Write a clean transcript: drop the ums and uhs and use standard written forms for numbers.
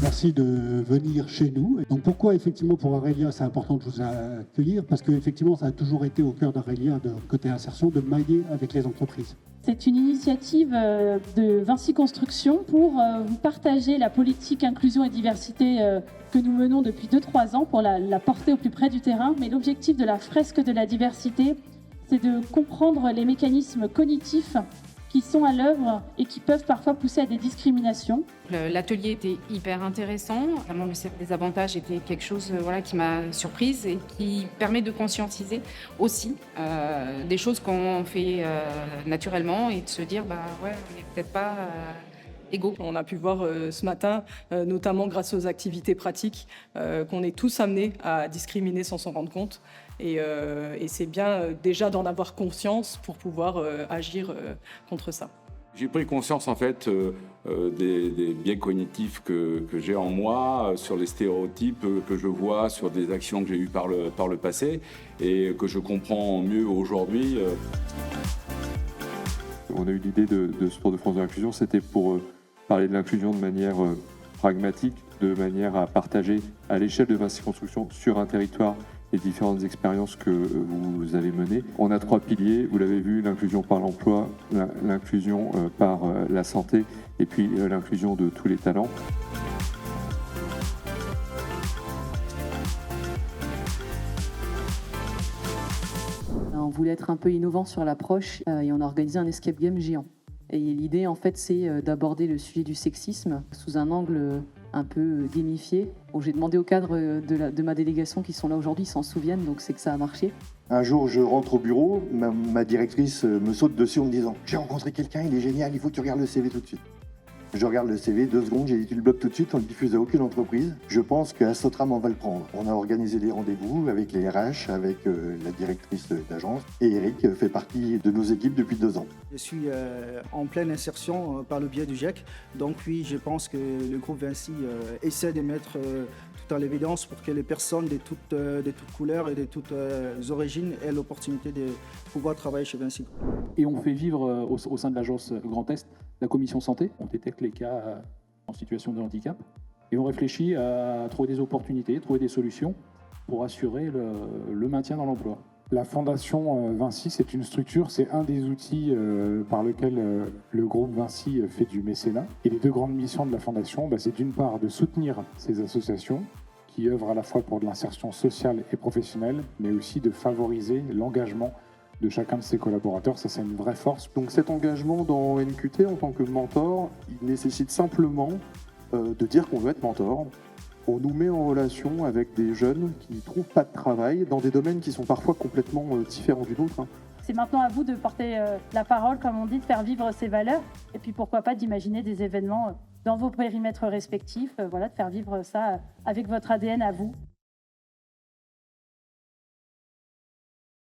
Merci de venir chez nous. Donc pourquoi effectivement pour Arelia c'est important de vous accueillir? Parce qu'effectivement ça a toujours été au cœur d'Arelia, de côté insertion, de mailler avec les entreprises. C'est une initiative de Vinci Construction pour vous partager la politique inclusion et diversité que nous menons depuis 2-3 ans pour la porter au plus près du terrain. Mais l'objectif de la fresque de la diversité, c'est de comprendre les mécanismes cognitifs qui sont à l'œuvre et qui peuvent parfois pousser à des discriminations. L'atelier était hyper intéressant. Vraiment, le cercle des avantages était quelque chose qui m'a surprise et qui permet de conscientiser aussi des choses qu'on fait naturellement et de se dire, on n'est peut-être pas égaux. On a pu voir ce matin, notamment grâce aux activités pratiques, qu'on est tous amenés à discriminer sans s'en rendre compte. Et c'est bien déjà d'en avoir conscience pour pouvoir agir contre ça. J'ai pris conscience en fait des biais cognitifs que j'ai en moi, sur les stéréotypes que je vois, sur des actions que j'ai eues par le passé et que je comprends mieux aujourd'hui. On a eu l'idée de ce Tour de France de l'inclusion, c'était pour parler de l'inclusion de manière pragmatique, de manière à partager à l'échelle de Vinci Construction sur un territoire les différentes expériences que vous avez menées. On a 3 piliers, vous l'avez vu, l'inclusion par l'emploi, l'inclusion par la santé et puis l'inclusion de tous les talents. On voulait être un peu innovant sur l'approche et on a organisé un escape game géant. Et l'idée, en fait, c'est d'aborder le sujet du sexisme sous un angle un peu gamifié. Bon, j'ai demandé aux cadres de ma délégation qui sont là aujourd'hui, ils s'en souviennent, donc c'est que ça a marché. Un jour, je rentre au bureau, ma directrice me saute dessus en me disant « J'ai rencontré quelqu'un, il est génial, il faut que tu regardes le CV tout de suite ». Je regarde le CV, 2 secondes, j'ai dit tu le bloques tout de suite, on ne le diffuse à aucune entreprise. Je pense qu'Astotram en va le prendre. On a organisé des rendez-vous avec les RH, avec la directrice d'agence. Et Eric fait partie de nos équipes depuis 2 ans. Je suis en pleine insertion par le biais du GIEC. Donc oui, je pense que le groupe Vinci essaie de mettre tout en l'évidence pour que les personnes de toutes couleurs et de toutes origines aient l'opportunité de pouvoir travailler chez Vinci. Et on fait vivre au sein de l'agence Grand Est la commission santé. On détecte les cas en situation de handicap et on réfléchit à trouver des opportunités, trouver des solutions pour assurer le maintien dans l'emploi. La Fondation Vinci, c'est une structure, c'est un des outils par lequel le groupe Vinci fait du mécénat. Et les 2 grandes missions de la Fondation, c'est d'une part de soutenir ces associations qui œuvrent à la fois pour de l'insertion sociale et professionnelle, mais aussi de favoriser l'engagement de chacun de ses collaborateurs. Ça, c'est une vraie force. Donc cet engagement dans NQT en tant que mentor, il nécessite simplement de dire qu'on veut être mentor. On nous met en relation avec des jeunes qui ne trouvent pas de travail dans des domaines qui sont parfois complètement différents du nôtre. C'est maintenant à vous de porter la parole, comme on dit, de faire vivre ces valeurs. Et puis pourquoi pas d'imaginer des événements dans vos périmètres respectifs, de faire vivre ça avec votre ADN à vous.